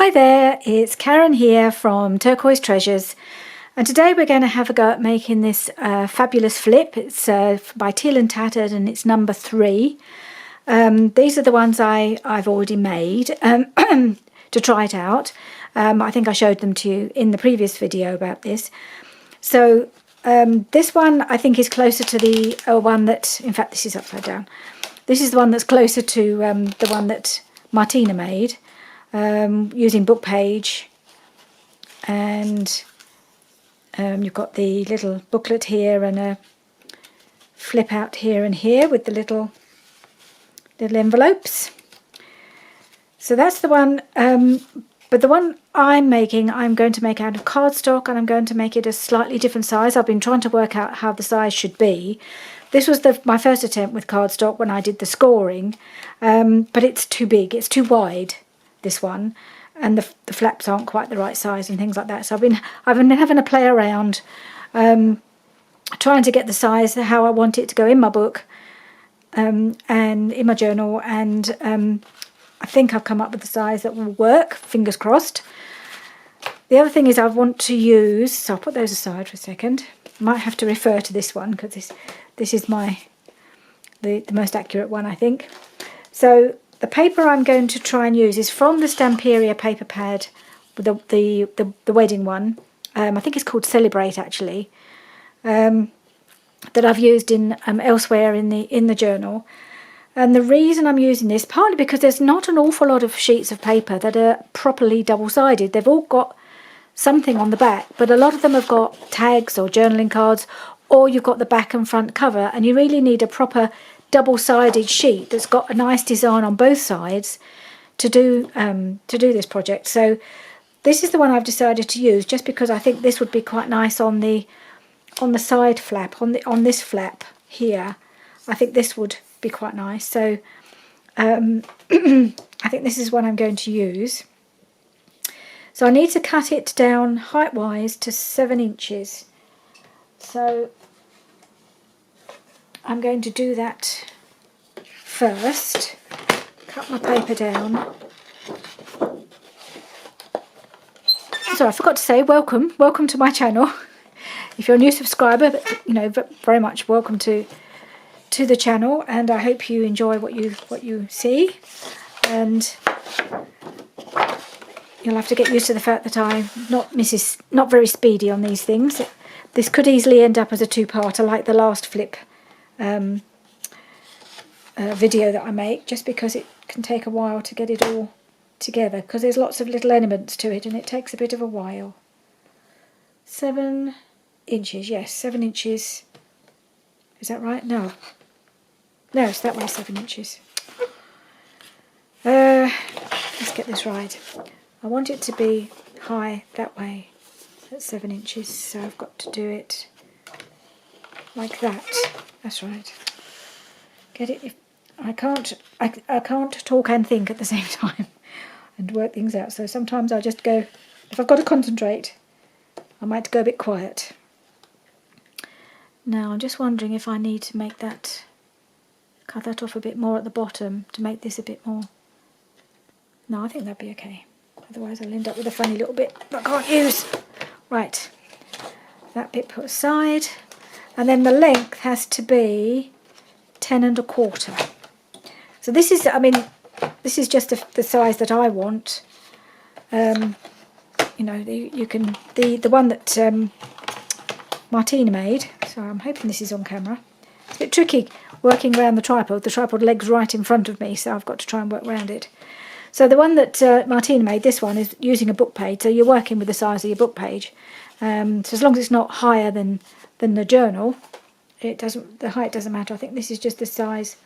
Hi there, it's Karen here from Turquoise Treasures, and today we're going to have a go at making this fabulous flip. It's by Teal Tattered and it's number 3. These are the ones I've already made to try it out. I think I showed them to you in the previous video about this. So this one I think is closer to the one that, in fact this is upside down. This is the one that's closer to the one that Martyna made. Using book page, and you've got the little booklet here and a flip out here and here with the little envelopes. So that's the one, but the one I'm going to make out of cardstock, and I'm going to make it a slightly different size. I've been trying to work out how the size should be. This was my first attempt with cardstock when I did the scoring, but it's too big, it's too wide, this one, and the flaps aren't quite the right size and things like that. So I've been having a play around, trying to get the size how I want it to go in my book, and in my journal, and I think I've come up with the size that will work, fingers crossed. The other thing is I want to use, so I'll put those aside for a second. I might have to refer to this one because this is the most accurate one, I think. So the paper I'm going to try and use is from the Stamperia paper pad, the wedding one. I think it's called Celebrate, actually, that I've used in elsewhere in the journal. And the reason I'm using this, partly because there's not an awful lot of sheets of paper that are properly double-sided. They've all got something on the back, but a lot of them have got tags or journaling cards, or you've got the back and front cover, and you really need a proper double-sided sheet that's got a nice design on both sides to do this project. So this is the one I've decided to use, just because I think this would be quite nice on the side flap, on this flap here. I think this would be quite nice. So I think this is what I'm going to use. So I need to cut it down height-wise to 7 inches. So I'm going to do that first. Cut my paper down. So I forgot to say, welcome to my channel. If you're a new subscriber, you know, very much welcome to the channel, and I hope you enjoy what you see. And you'll have to get used to the fact that I'm not very speedy on these things. This could easily end up as a two-parter, like the last flip video that I make, just because it can take a while to get it all together, because there's lots of little elements to it and it takes a bit of a while. 7 inches, yes, 7 inches. Is that right? No, it's that way, 7 inches. Let's get this right. I want it to be high that way at 7 inches, so I've got to do it like that. That's right. Get it? If I can't talk and think at the same time and work things out. So sometimes I just go, if I've got to concentrate, I might go a bit quiet. Now I'm just wondering if I need to make that, cut that off a bit more at the bottom to make this a bit more. No, I think that'd be okay. Otherwise I'll end up with a funny little bit that I can't use. Right, that bit put aside. And then the length has to be 10 1/4. So this is, I mean, this is just the size that I want. You know, you can, the one that Martyna made. So I'm hoping this is on camera. It's a bit tricky working around the tripod leg's right in front of me, so I've got to try and work around it. So the one that Martyna made, this one, is using a book page, so you're working with the size of your book page. So as long as it's not higher than the journal, the height doesn't matter. I think this is just the size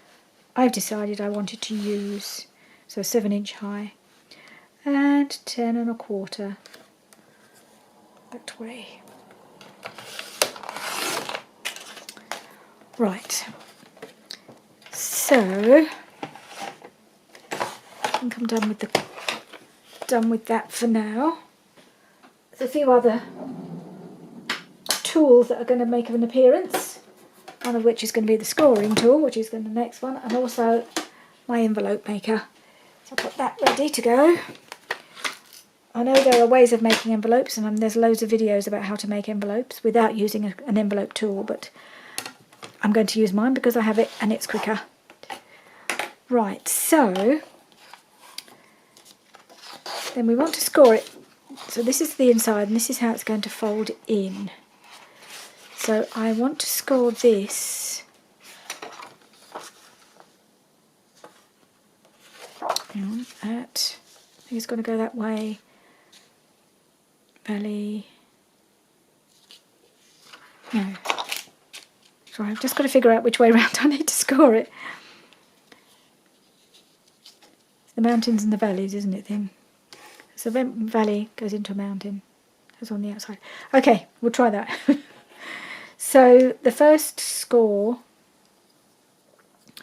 I've decided I wanted to use. So 7 inch high and 10 1/4 that way. Right. So I think I'm done with that for now. There's a few other tools that are going to make an appearance. One of which is going to be the scoring tool, which is the next one, and also my envelope maker. So I've got that ready to go. I know there are ways of making envelopes, and there's loads of videos about how to make envelopes without using an envelope tool, but I'm going to use mine because I have it and it's quicker. Right, so then we want to score it. So this is the inside and this is how it's going to fold in. So I want to score this at, I think it's going to go that way, belly, no, sorry, I've just got to figure out which way around I need to score it. It's the mountains and the valleys, isn't it, thing? So the valley goes into a mountain, goes on the outside. Okay, we'll try that. So the first score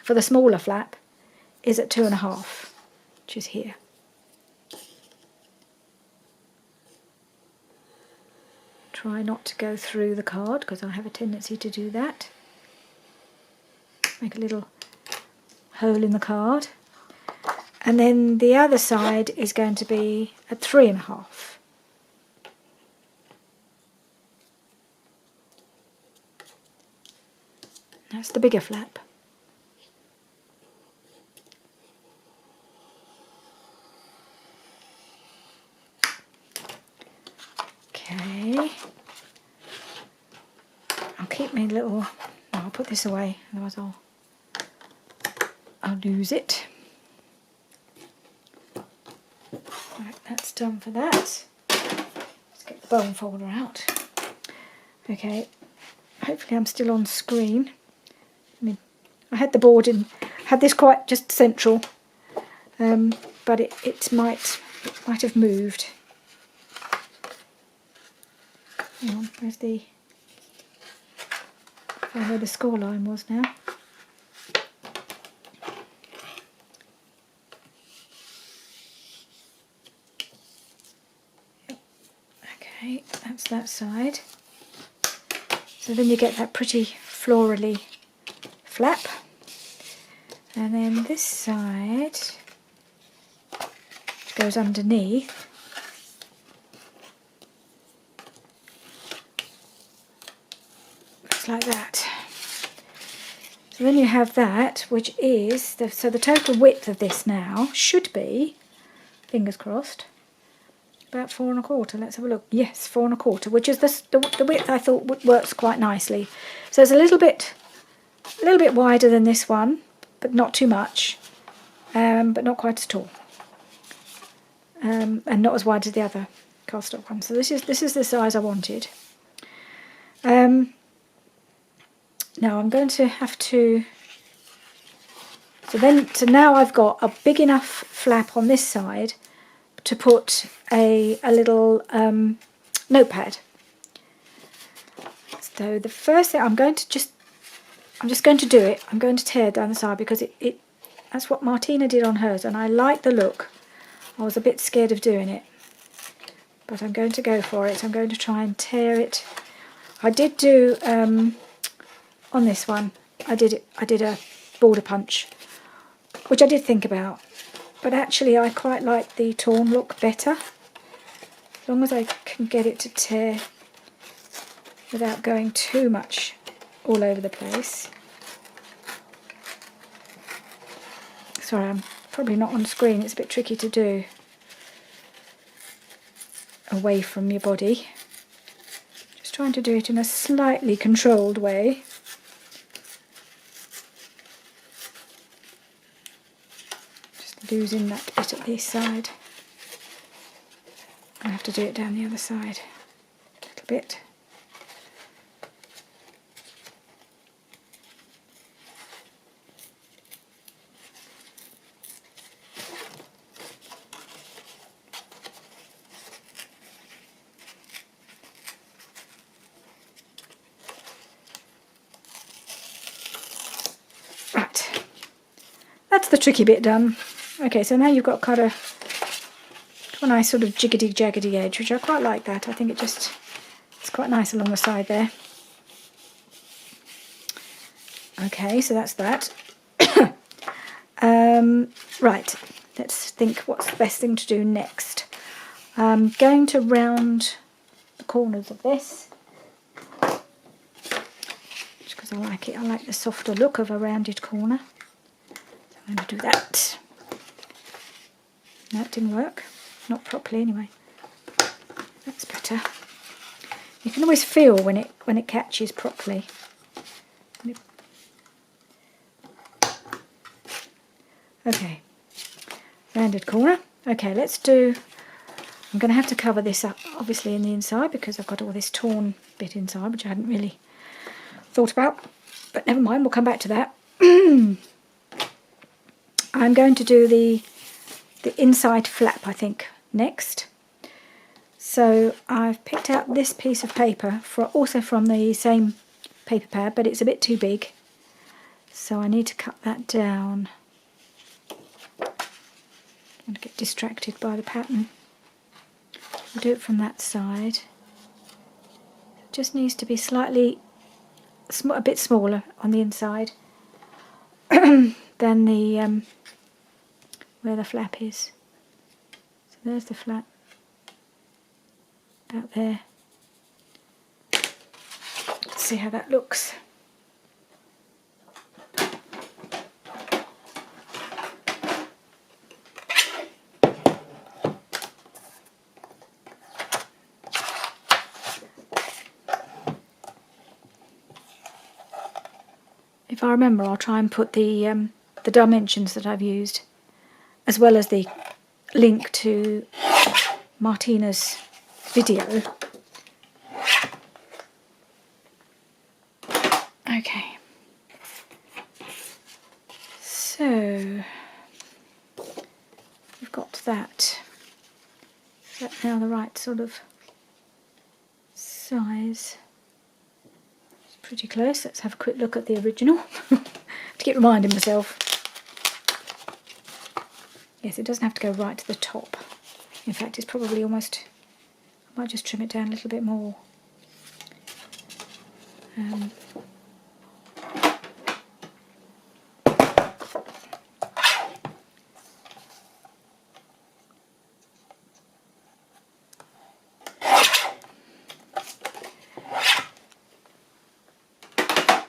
for the smaller flap is at 2.5, which is here. Try not to go through the card because I have a tendency to do that. Make a little hole in the card. And then the other side is going to be at 3.5. That's the bigger flap. Okay. I'll keep my little, no, I'll put this away, otherwise I'll lose it. Right, that's done for that. Let's get the bone folder out. Okay, hopefully I'm still on screen. I had the board and had this quite just central, but it might have moved. Hang on, where's the? I know where the score line was now. Okay, that's that side. So then you get that pretty florally flap. And then this side, which goes underneath, looks like that. So then you have that, which is, so the total width of this now should be, fingers crossed, about 4.25. Let's have a look. Yes, 4.25, which is the width I thought works quite nicely. So it's a little bit wider than this one, but not too much, but not quite at all, and not as wide as the other cardstock one. So this is the size I wanted. Now I'm going to have to. So now I've got a big enough flap on this side to put a little notepad. So the first thing I'm just going to do it. I'm going to tear down the side because that's what Martyna did on hers, and I like the look. I was a bit scared of doing it, but I'm going to go for it. I'm going to try and tear it. I did do on this one. I did a border punch, which I did think about, but actually I quite like the torn look better, as long as I can get it to tear without going too much all over the place. Sorry, I'm probably not on screen, it's a bit tricky to do away from your body. Just trying to do it in a slightly controlled way. Just losing that bit at this side. I'm going to have to do it down the other side a little bit. That's the tricky bit done. Okay, so now you've got kind of a nice sort of jiggedy-jaggedy edge, which I quite like that. I think it's quite nice along the side there. Okay, so that's that. Right, let's think what's the best thing to do next. I'm going to round the corners of this, just because I like it. I like the softer look of a rounded corner. So I'm going to do that. No, it didn't work. Not properly anyway. That's better. You can always feel when it catches properly. Okay, rounded corner. Okay, let's do. I'm going to have to cover this up, obviously, in the inside because I've got all this torn bit inside, which I hadn't really thought about. But never mind, we'll come back to that. I'm going to do the inside flap, I think, next. So I've picked out this piece of paper, also from the same paper pad, but it's a bit too big. So I need to cut that down. I'm going to get distracted by the pattern. I'll do it from that side. It just needs to be slightly, a bit smaller on the inside than the where the flap is. So there's the flap, about there. Let's see how that looks. If I remember, I'll try and put the dimensions that I've used, as well as the link to Martyna's video. Okay. So we've got that. Is that now the right sort of size? Pretty close. Let's have a quick look at the original to keep reminding myself. Yes, it doesn't have to go right to the top. In fact, it's probably almost, I might just trim it down a little bit more.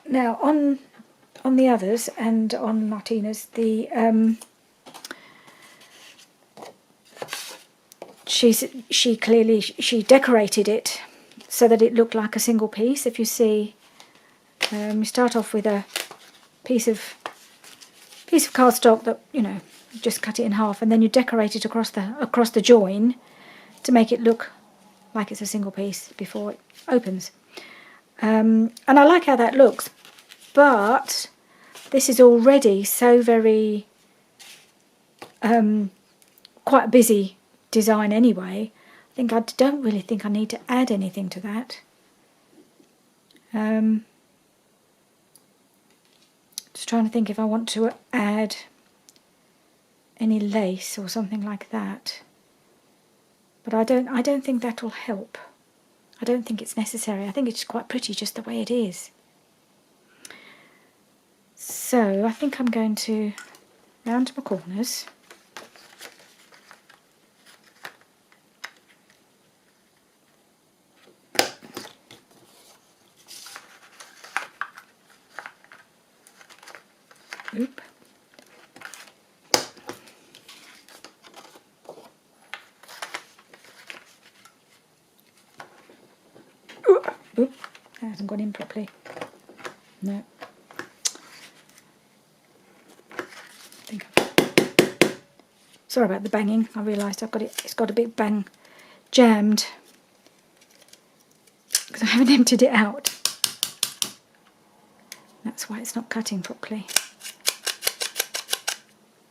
Now on the others and on Martyna's, she clearly decorated it so that it looked like a single piece. If you see, you start off with a piece of cardstock that you just cut it in half, and then you decorate it across the join to make it look like it's a single piece before it opens. And I like how that looks, but this is already so very quite a busy design anyway. I don't really think I need to add anything to that. Just trying to think if I want to add any lace or something like that, but I don't think that will help. I don't think it's necessary. I think it's quite pretty just the way it is. So I think I'm going to round my corners. Oop. Oop, that hasn't gone in properly. No. Sorry about the banging. I realised it's got a bit bang jammed because I haven't emptied it out. That's why it's not cutting properly.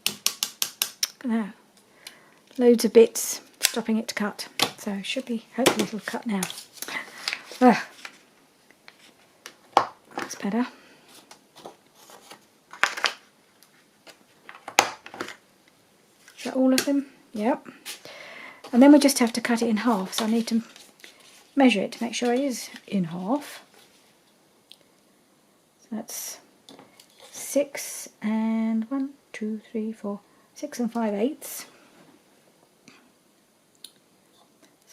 Look at that. Loads of bits stopping it to cut. So it should be, hopefully it'll cut now. That's better. Is that all of them? Yep. And then we just have to cut it in half. So I need to measure it to make sure it is in half. So that's 6 and 1, 2, 3, 4, 6 and 5/8.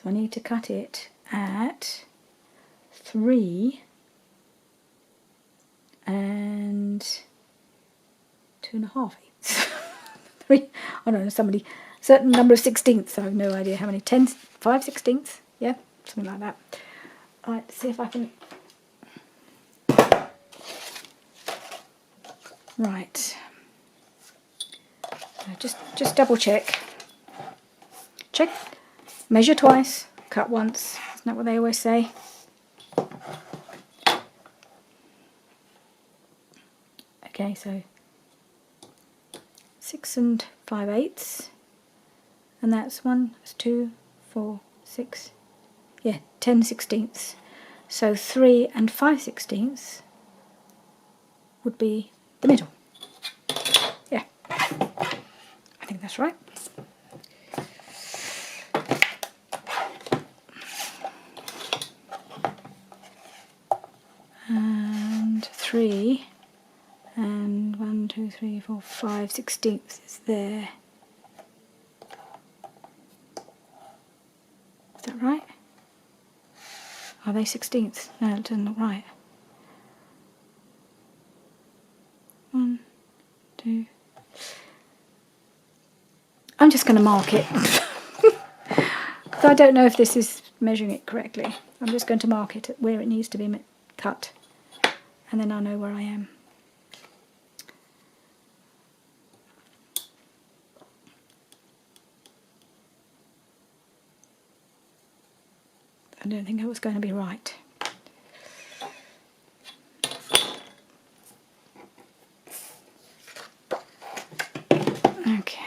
So I need to cut it at 3 and 2.5 eighths. 3, I don't know, somebody, certain number of sixteenths, I have no idea how many, 10, 5 sixteenths, yeah, something like that. Alright, see if I can, right, just double check, measure twice, cut once, isn't that what they always say? Okay, so 6 and 5 eighths, and that's 2, 4, 6, yeah, 10 sixteenths. So 3 and 5 sixteenths would be the middle. Yeah, I think that's right. And 3 and 1, 2, 3, 4, 5 sixteenths is there. Is that right? Are they sixteenths? No, it doesn't look right. 1, 2. I'm just going to mark it. Because I don't know if this is measuring it correctly. I'm just going to mark it at where it needs to be cut. And then I know where I am. I don't think it was going to be right. Okay.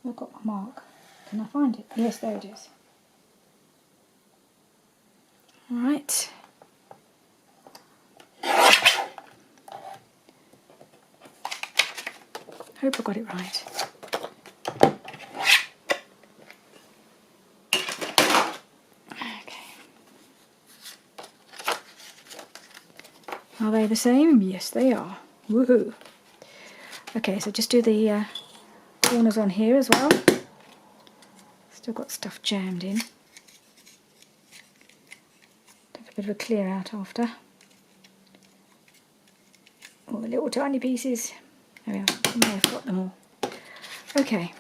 I've got my mark. Can I find it? Yes, there it is. All right. Hope I got it right. Okay. Are they the same? Yes, they are. Woohoo. Okay, so just do the corners on here as well. Still got stuff jammed in. Take a bit of a clear out after. All the little tiny pieces. There we are. I may have got them all. Okay.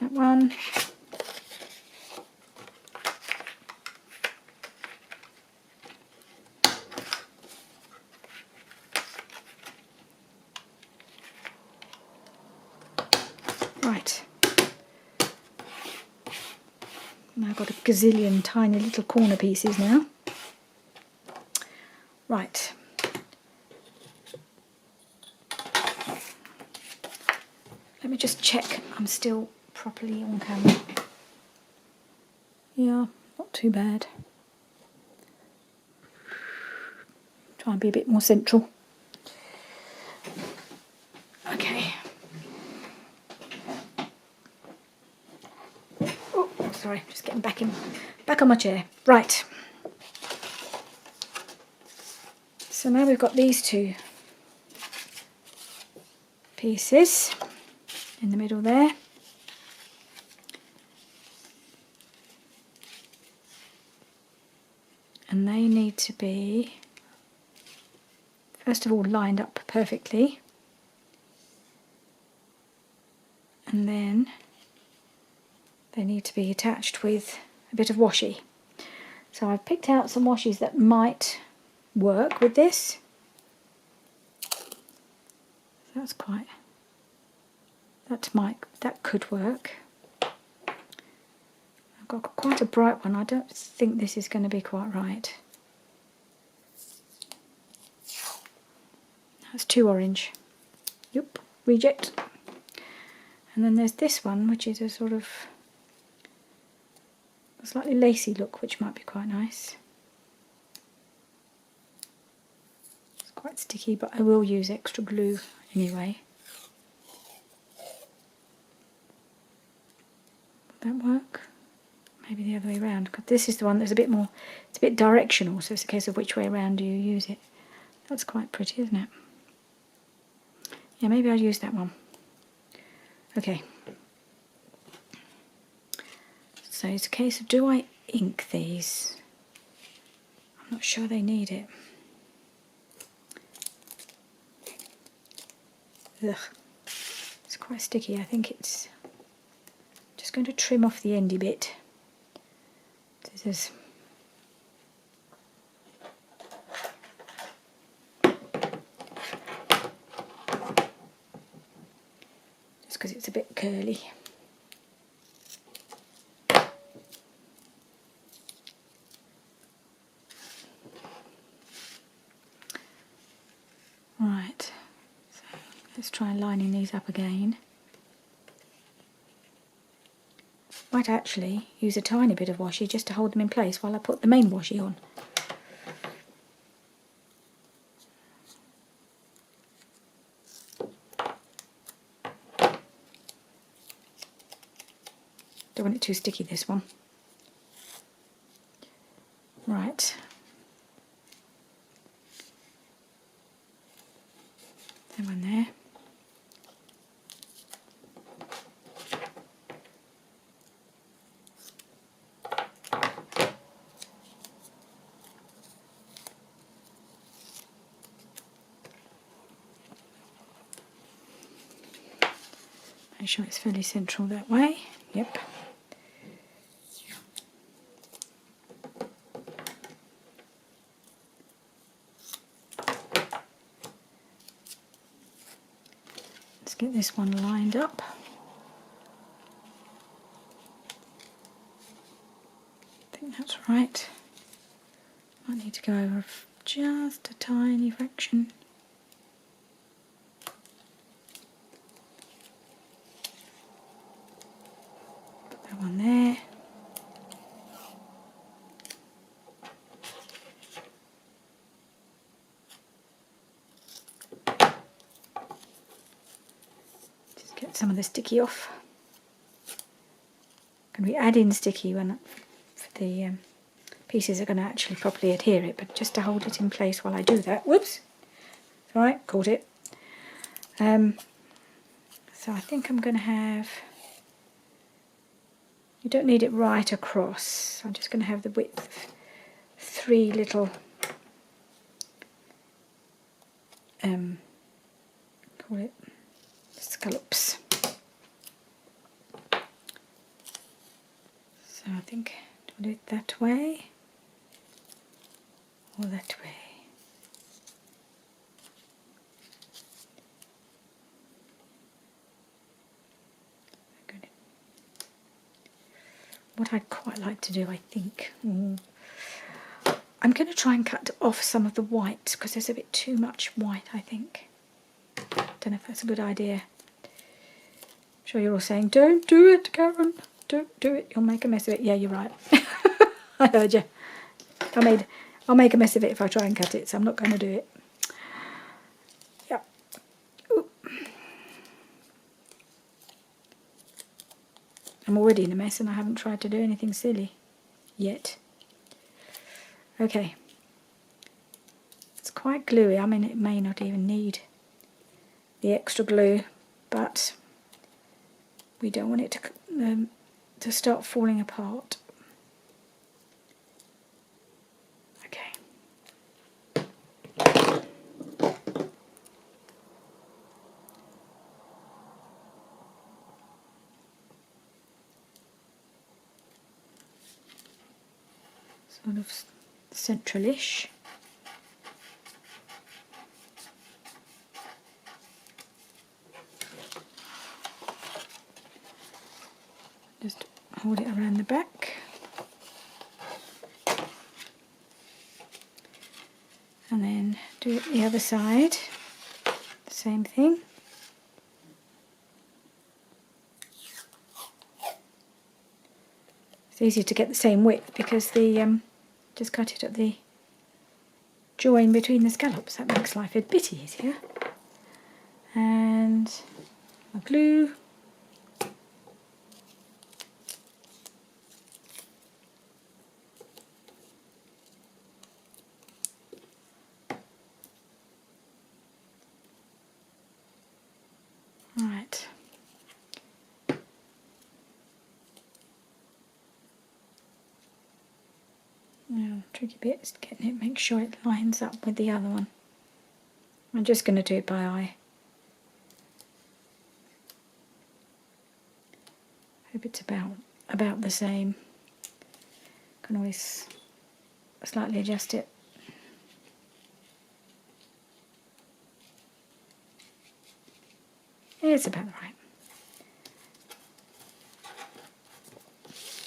That one. Right. Now I've got a gazillion tiny little corner pieces now. Right. Let me just check I'm still properly on camera. Yeah, not too bad. Try and be a bit more central. Okay. Oh, sorry, just getting back on my chair. Right. So now we've got these two pieces in the middle there. And they need to be, first of all, lined up perfectly. And then they need to be attached with a bit of washi. So I've picked out some washies that might work with this. That's quite, that could work. I've got quite a bright one. I don't think this is going to be quite right. That's too orange. Yep, reject. And then there's this one, which is a sort of a slightly lacy look, which might be quite nice. It's quite sticky, but I will use extra glue anyway. Would that work? maybe the other way around, because this is the one that's a bit more, it's a bit directional, so it's a case of which way around do you use it. That's quite pretty, isn't it? Yeah, maybe I'll use that one. Okay. So it's a case of, do I ink these? I'm not sure they need it. Ugh. It's quite sticky. I think it's just going to trim off the endy bit. Scissors. Just because it's a bit curly. Right, so let's try lining these up again. Might actually use a tiny bit of washi just to hold them in place while I put the main washi on. Don't want it too sticky, this one. Right. That one there. Make sure it's fairly central that way. Yep. Let's get this one lined up. I think that's right. Might need to go over just a tiny fraction. Put that one there. Just get some of the sticky off. Going to be adding sticky when the pieces are going to actually properly adhere it, but just to hold it in place while I do that. Whoops! Alright, caught it. So I think I'm going to have, you don't need it right across, I'm just going to have the width of 3 little call it scallops. So I think do it that way or that way. What I'd quite like to do, I think, I'm going to try and cut off some of the white because there's a bit too much white, I think. Don't know if that's a good idea. I'm sure you're all saying, don't do it, Karen. Don't do it. You'll make a mess of it. Yeah, you're right. I heard you. I'll make a mess of it if I try and cut it, so I'm not going to do it. Yeah. Ooh. I'm already in a mess and I haven't tried to do anything silly yet. Okay. It's quite gluey. I mean, it may not even need the extra glue, but we don't want it to start falling apart. Okay. Sort of central-ish. Just hold it around the back. And then do it the other side. The same thing. It's easier to get the same width because the just cut it at the join between the scallops. That makes life a bit easier. And my glue. Now, tricky bit is getting it, make sure it lines up with the other one. I'm just going to do it by eye. Hope it's about the same. Can always slightly adjust it. It's about right.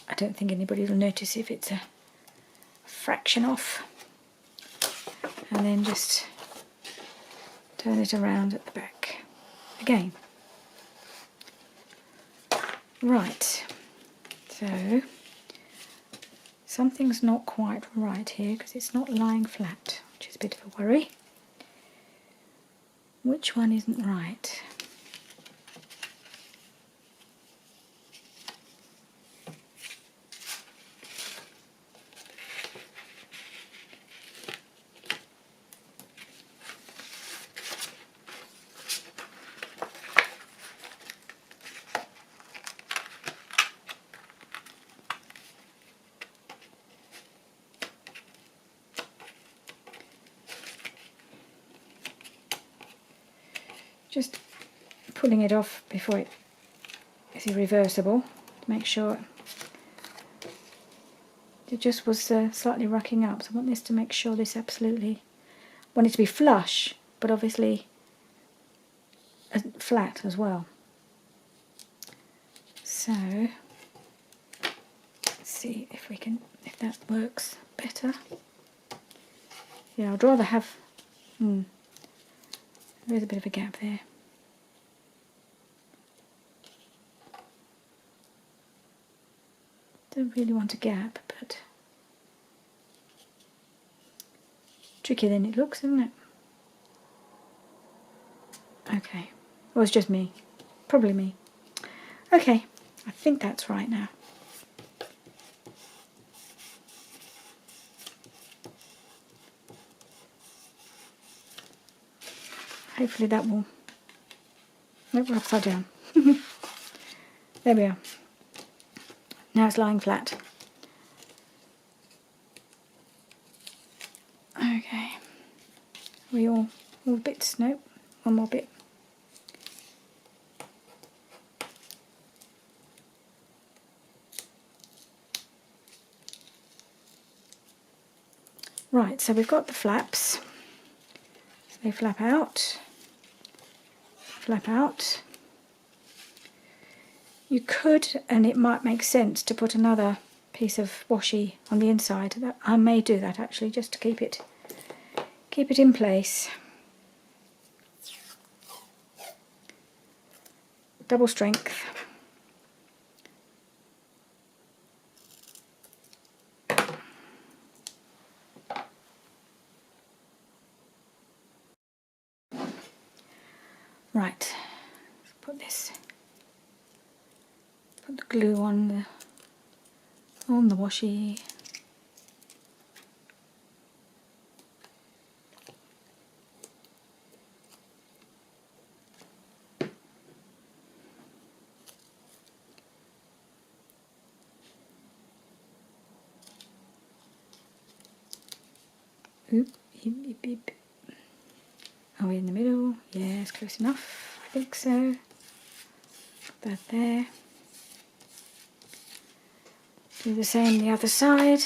I don't think anybody will notice if it's a fraction off. And then just turn it around at the back again. Right, so something's not quite right here because it's not lying flat, which is a bit of a worry. Which one isn't right? Just pulling it off before it is irreversible to make sure it just was slightly rocking up. So I want this to make sure this absolutely, want it to be flush, but obviously flat as well. So let's see if that works better. Yeah, I'd rather have. There's a bit of a gap there. Don't really want a gap, but trickier than it looks, isn't it? Okay. Well, it's just me. Probably me. Okay, I think that's right now. Hopefully that will... Nope, we're upside down. There we are. Now it's lying flat. Okay. We all bits? Nope. One more bit. Right, so we've got the flaps. So they flap out. Flap out. You could, and it might make sense, to put another piece of washi on the inside. I may do that actually, just to keep it in place. Double strength. Right, let's put the glue on the washi. Oop, beep, beep. Are we in the middle? Yes, close enough. I think so. Put that there. Do the same the other side.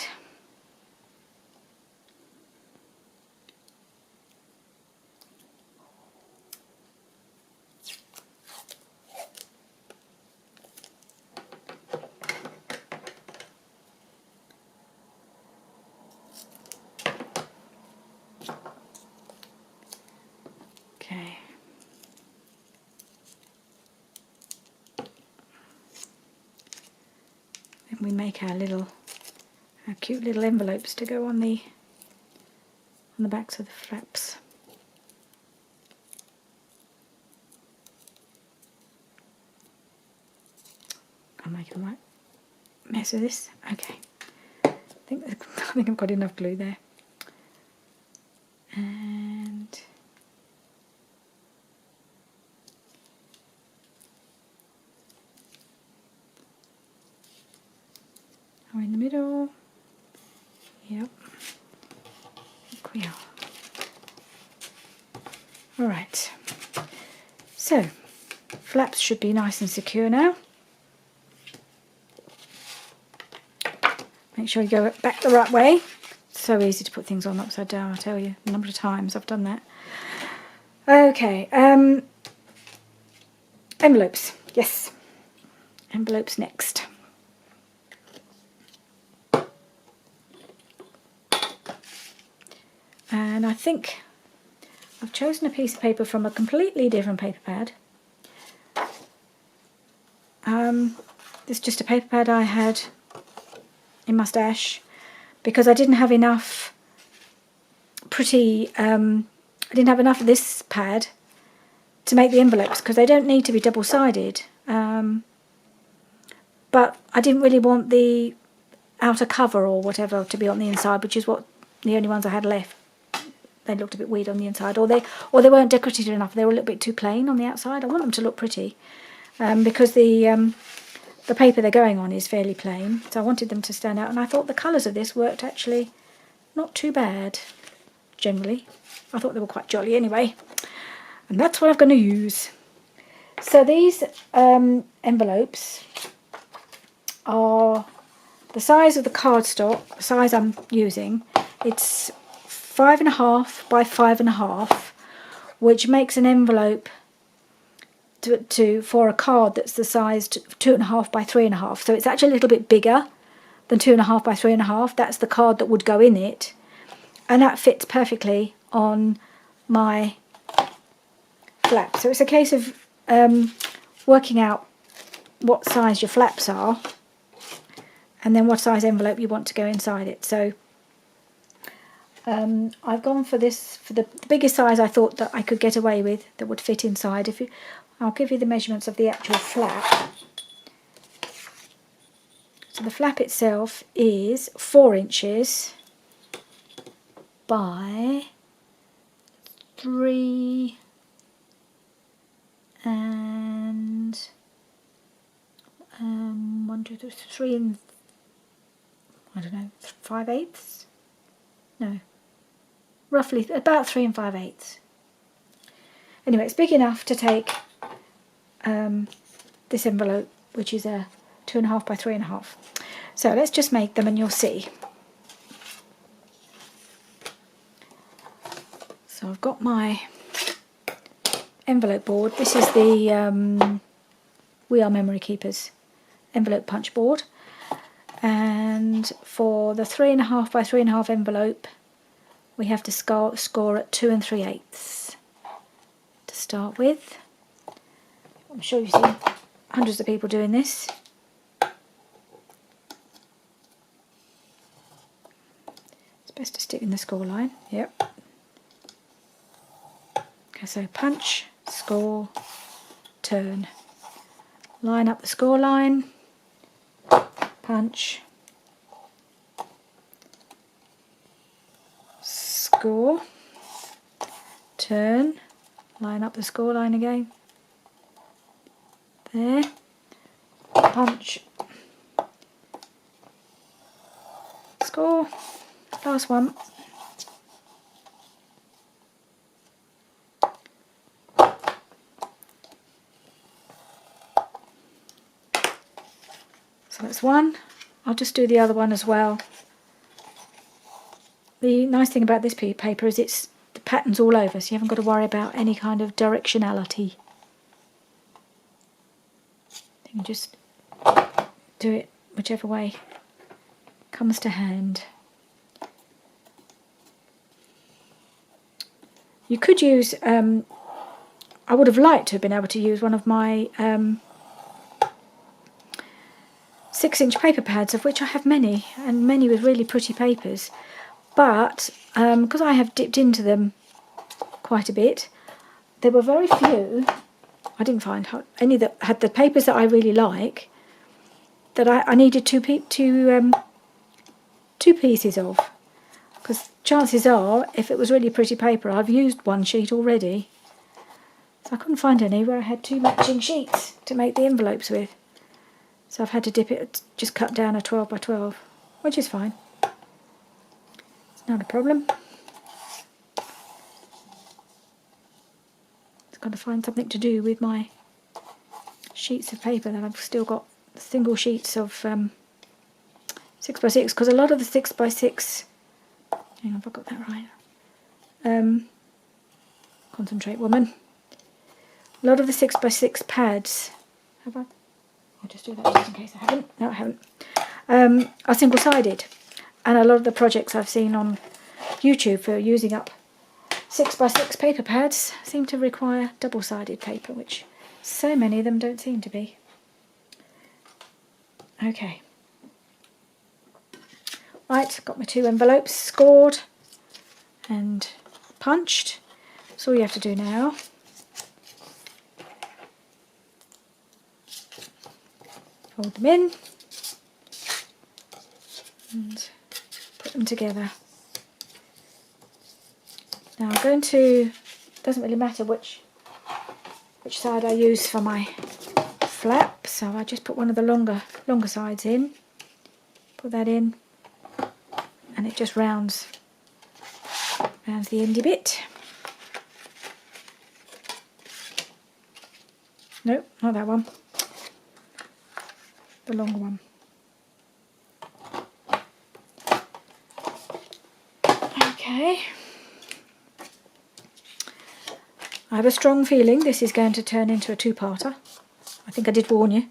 Okay. Then we make our cute little envelopes to go on the backs of the flaps. I'm making a right mess of this. Okay. I think I've got enough glue there. And are we in the middle? Yep. I think we are. Alright. So, flaps should be nice and secure now. Make sure you go back the right way. It's so easy to put things on upside down, I tell you. A number of times I've done that. Okay, envelopes. Yes. Envelopes next. And I think I've chosen a piece of paper from a completely different paper pad. This is just a paper pad I had in my stash because I didn't have enough I didn't have enough of this pad to make the envelopes because they don't need to be double-sided. But I didn't really want the outer cover or whatever to be on the inside, which is what the only ones I had left. They looked a bit weird on the inside, or they weren't decorated enough. They were a little bit too plain on the outside. I want them to look pretty because the paper they're going on is fairly plain, so I wanted them to stand out. And I thought the colours of this worked actually not too bad. Generally, I thought they were quite jolly anyway, and that's what I'm going to use. So these envelopes are the size of the cardstock, the size I'm using. It's 5.5 by 5.5, which makes an envelope for a card that's the size 2.5 by 3.5. So it's actually a little bit bigger than 2.5 by 3.5. That's the card that would go in it, and that fits perfectly on my flap. So it's a case of working out what size your flaps are and then what size envelope you want to go inside it. So I've gone for the biggest size I thought that I could get away with that would fit inside. I'll give you the measurements of the actual flap. So the flap itself is 4 inches by 3 and 1, 2, 3 and I don't know, 5/8. No, roughly about 3 and 5/8. Anyway, it's big enough to take this envelope, which is a 2.5 by 3.5. So let's just make them and you'll see. So I've got my envelope board. This is the We Are Memory Keepers envelope punch board. And for the 3.5 by 3.5 envelope, we have to score at 2 3/8 to start with. I'm sure you've seen hundreds of people doing this. It's best to stick in the score line. Yep. Okay, so punch, score, turn. Line up the score line. Punch, score, turn, line up the score line again, there, punch, score, last one, so that's one. I'll just do the other one as well. The nice thing about this paper is the pattern's all over, so you haven't got to worry about any kind of directionality. You can just do it whichever way comes to hand. You could use, I would have liked to have been able to use one of my 6-inch paper pads, of which I have many, and many with really pretty papers. But because I have dipped into them quite a bit, there were very few. I didn't find any that had the papers that I really like, that I needed two pieces of. Because chances are, if it was really pretty paper, I've used one sheet already. So I couldn't find any where I had 2 matching sheets to make the envelopes with. So I've had to dip it, just cut down a 12 by 12, which is fine. not a problem. It's got to find something to do with my sheets of paper that I've still got single sheets of 6x6, because a lot of the 6x6, hang on if I got that right, concentrate woman, a lot of the 6x6 pads, have I? I'll just do that just in case I haven't. No, I haven't. Are single-sided, and a lot of the projects I've seen on YouTube for using up 6x6 paper pads seem to require double-sided paper, which so many of them don't seem to be. Okay. Right, got my 2 envelopes scored and punched. So all you have to do now fold them in and put them together. Now I'm going to, doesn't really matter which side I use for my flap, so I just put one of the longer sides in, put that in, and it just rounds the endy bit. Nope, not that one, the longer one. Okay, I have a strong feeling this is going to turn into a 2-parter. I think I did warn you.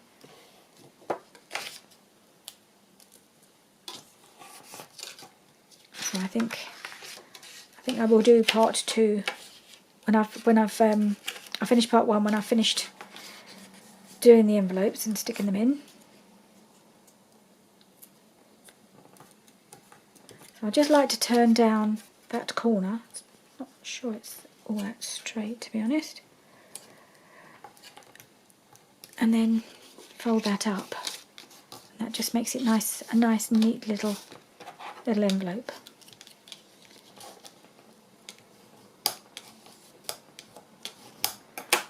So I think I will do part 2 I finished part 1 when I've finished doing the envelopes and sticking them in. So I'd just like to turn down that corner. Not sure it's all that straight, to be honest. And then fold that up. That just makes it a nice neat little envelope.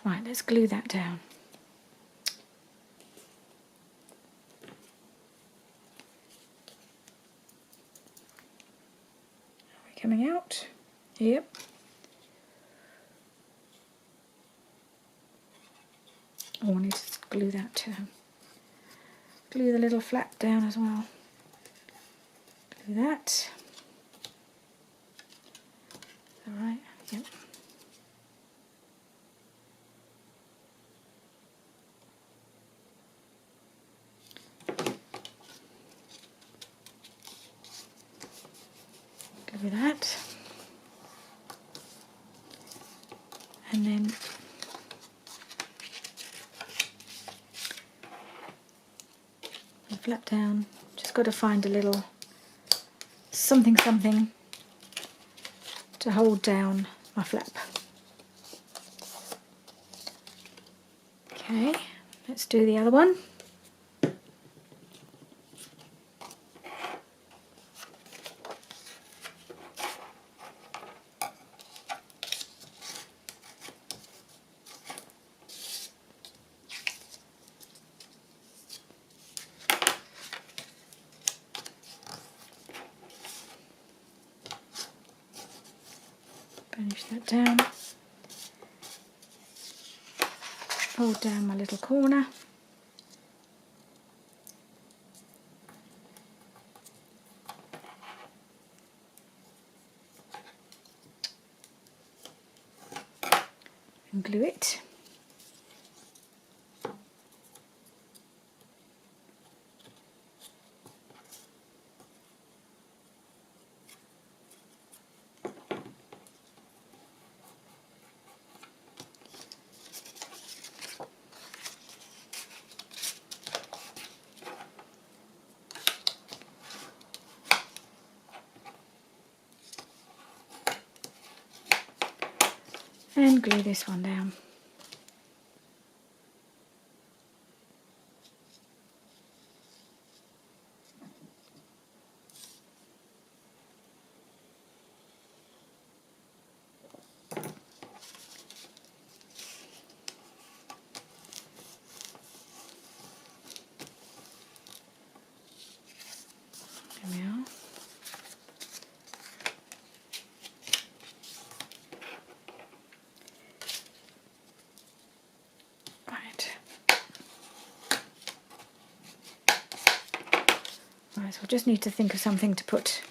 Right, let's glue that down. Are we coming out? Yep. Oh, I need to glue that too. Glue the little flap down as well. Glue that. Alright, yep. Glue that. And then flap down. Just got to find a little something to hold down my flap. Okay, let's do the other one. Finish that down. Fold down my little corner. And glue it. And glue this one down. There we are. just need to think of something to put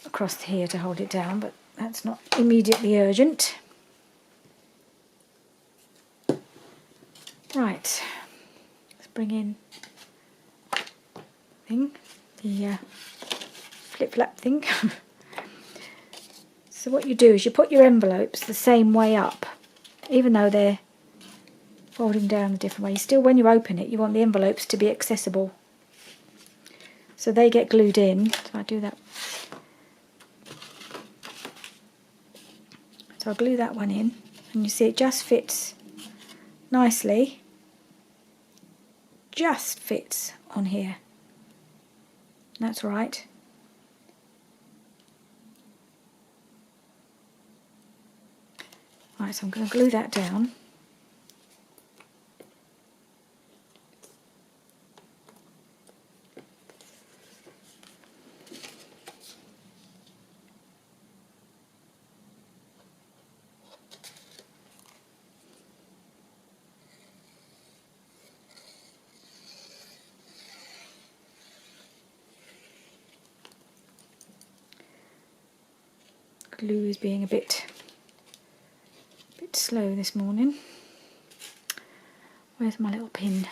across here to hold it down, but that's not immediately urgent. Right, let's bring in the flip-flap thing. So what you do is you put your envelopes the same way up, even though they're folding down a different way. Still, when you open it, you want the envelopes to be accessible. So they get glued in. So I do that. So I'll glue that one in, and you see it just fits nicely. Just fits on here. That's right. Right, so I'm going to glue that down. Glue is being a bit slow this morning. Where's my little pin?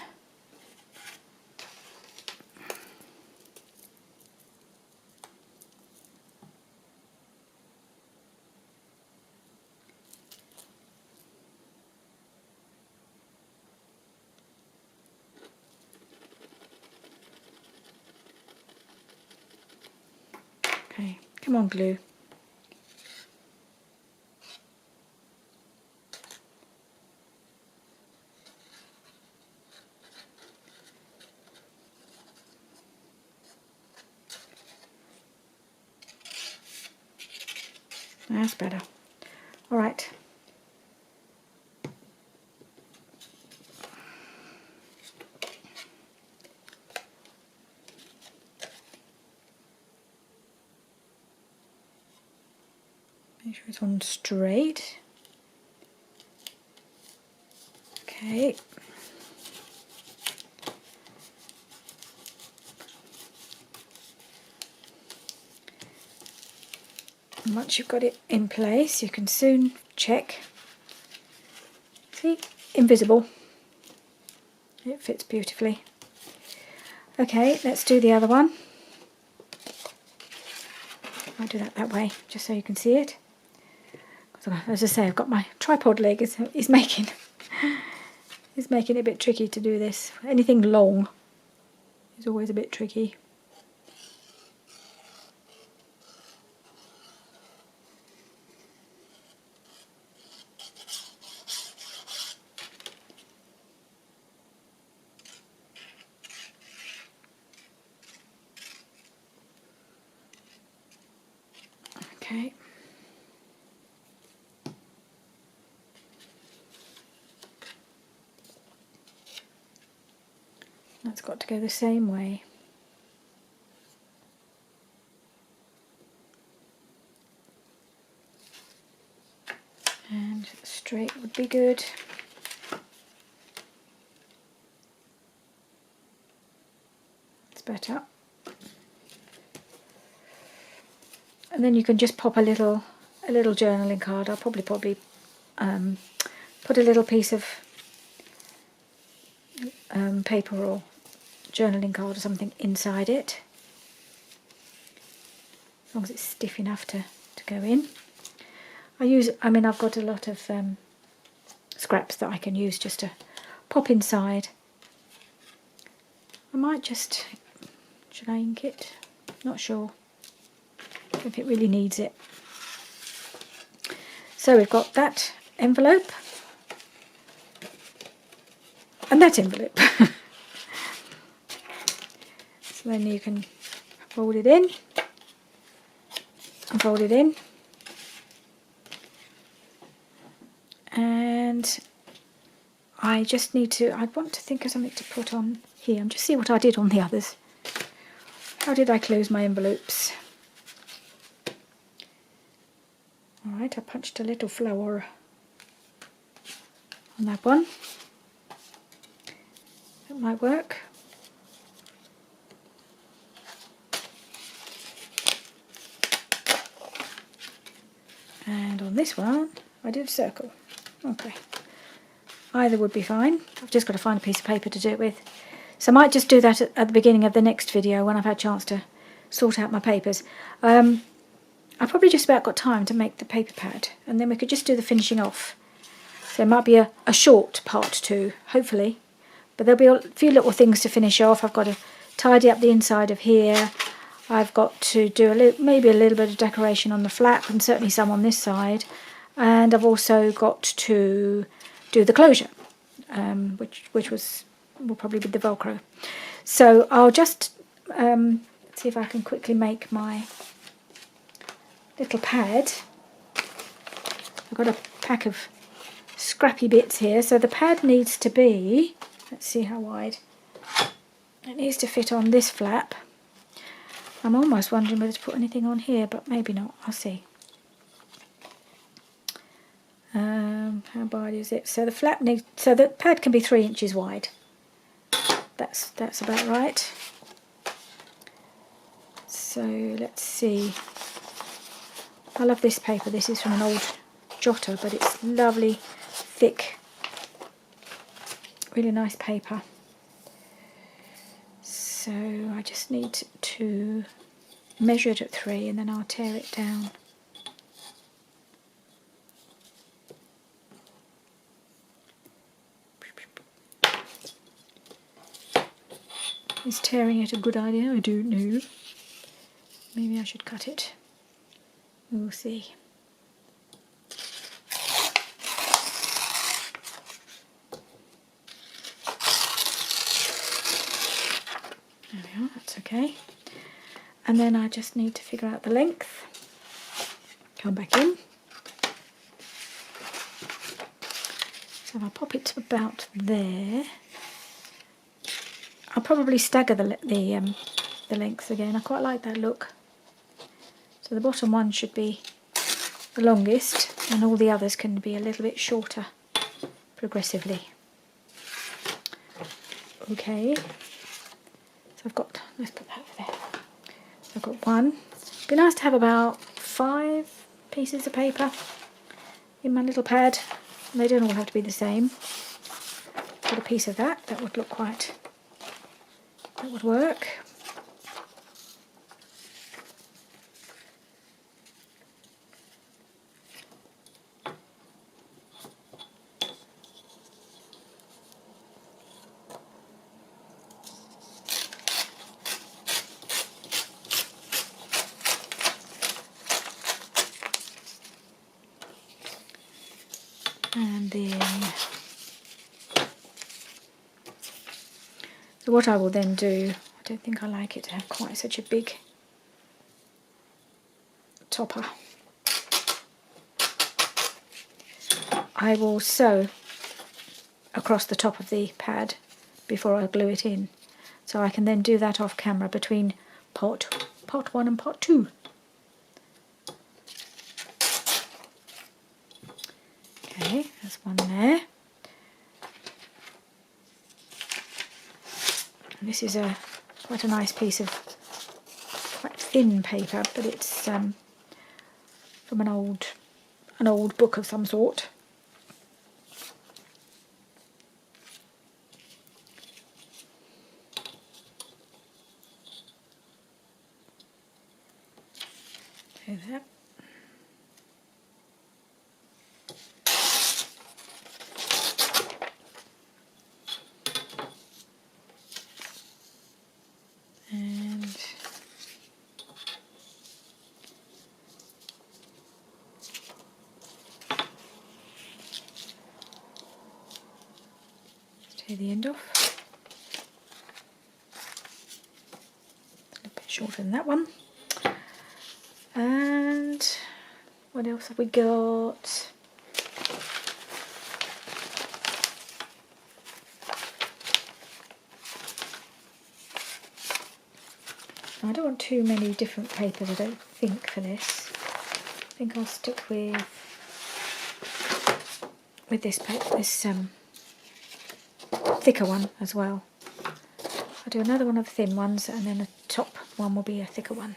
Okay, come on, glue. That's better. All right. Make sure it's on straight. Okay. And once you've got it in place, you can soon check. See, invisible. It fits beautifully. Okay, let's do the other one. I'll do that way, just so you can see it. As I say, I've got my tripod leg is making it a bit tricky to do this. Anything long is always a bit tricky. Okay. That's got to go the same way. And straight would be good. It's better. And then you can just pop a little journaling card. I'll probably put a little piece of paper or journaling card or something inside it, as long as it's stiff enough to go in. I've got a lot of scraps that I can use just to pop inside. I might just, should I ink it? Not sure if it really needs it. So we've got that envelope and that envelope. So then you can fold it in and fold it in, and I want to think of something to put on here. I'm just see what I did on the others. How did I close my envelopes? Alright, I punched a little flower on that one. That might work. And on this one, I did a circle. Okay. Either would be fine. I've just got to find a piece of paper to do it with. So I might just do that at the beginning of the next video when I've had a chance to sort out my papers. I've probably just about got time to make the paper pad, and then we could just do the finishing off. So it might be a short part 2, hopefully. But there'll be a few little things to finish off. I've got to tidy up the inside of here. I've got to do maybe a little bit of decoration on the flap, and certainly some on this side. And I've also got to do the closure, which will probably be the Velcro. So I'll just see if I can quickly make my little pad. I've got a pack of scrappy bits here, so the pad needs to be, let's see how wide, it needs to fit on this flap. I'm almost wondering whether to put anything on here, but maybe not, I'll see. How wide is it? So the pad can be 3 inches wide. That's about right. So let's see. I love this paper. This is from an old jotter, but it's lovely, thick, really nice paper. So I just need to measure it at 3 and then I'll tear it down. Is tearing it a good idea? I don't know. Maybe I should cut it. We'll see. There we are, that's okay. And then I just need to figure out the length. Come back in. So if I pop it to about there, I'll probably stagger the lengths again. I quite like that look. So the bottom one should be the longest, and all the others can be a little bit shorter progressively. Okay. So I've got, let's put that over there. So I've got one. It'd be nice to have about 5 pieces of paper in my little pad. They don't all have to be the same. Got a piece of that would look quite, that would work. And then, so what I will then do, I don't think I like it to have quite such a big topper. I will sew across the top of the pad before I glue it in, so I can then do that off camera between part 1 and part 2. Okay, there's one there. And this is quite a nice piece of quite thin paper, but it's from an old book of some sort. Do that. And tear the end off. A little bit shorter than that one. And what else have we got? I don't want too many different papers, I don't think, for this. I think I'll stick with this paper, this thicker one as well. I'll do another one of the thin ones, and then the top one will be a thicker one.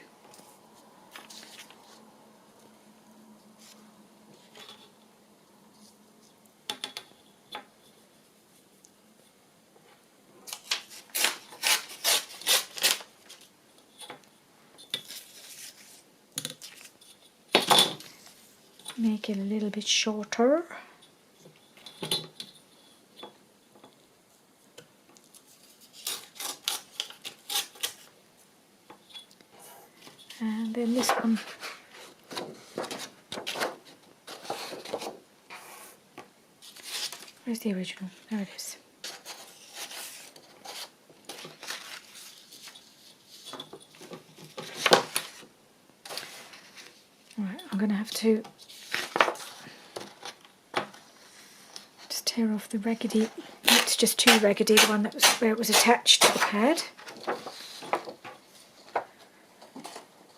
make it a little bit shorter. And then this one. Where's the original? There it is. Right, I'm going to have to just tear off the raggedy. It's just too raggedy, the one that was where it was attached to the pad.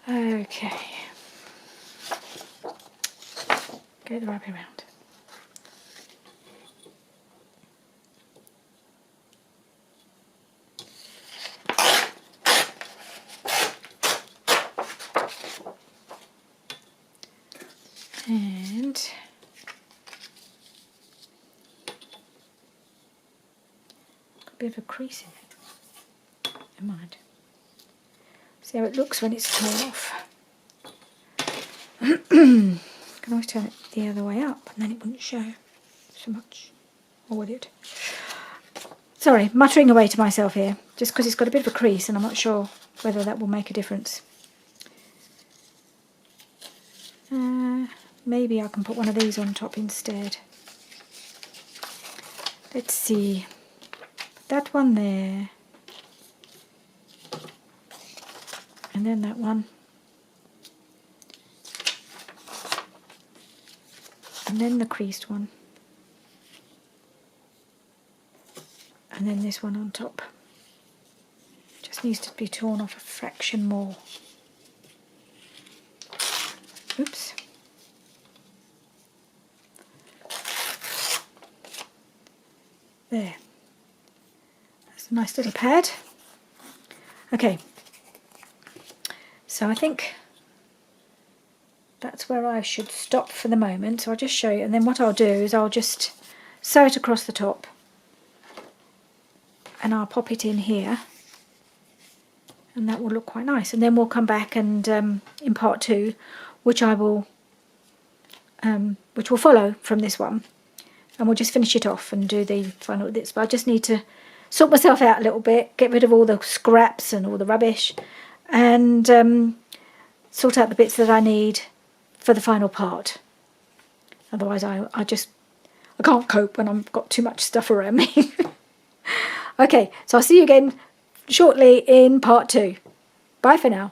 Okay. Go the right way around. And got a bit of a crease in it. Never mind. See how it looks when it's torn off. Can always turn it the other way up and then it wouldn't show so much. Or would it? Sorry, muttering away to myself here. Just because it's got a bit of a crease and I'm not sure whether that will make a difference. Maybe I can put one of these on top instead. Let's see. Put that one there. And then that one. And then the creased one. And then this one on top. Just needs to be torn off a fraction more. Oops. There. That's a nice little pad. Okay. So I think that's where I should stop for the moment. So I'll just show you, and then what I'll do is I'll just sew it across the top and I'll pop it in here, and that will look quite nice. And then we'll come back and in part 2, which will follow from this one, and we'll just finish it off and do the final bits. But I just need to sort myself out a little bit, get rid of all the scraps and all the rubbish, and sort out the bits that I need for the final part. Otherwise I can't cope when I've got too much stuff around me. Okay, so I'll see you again shortly in part 2. Bye for now.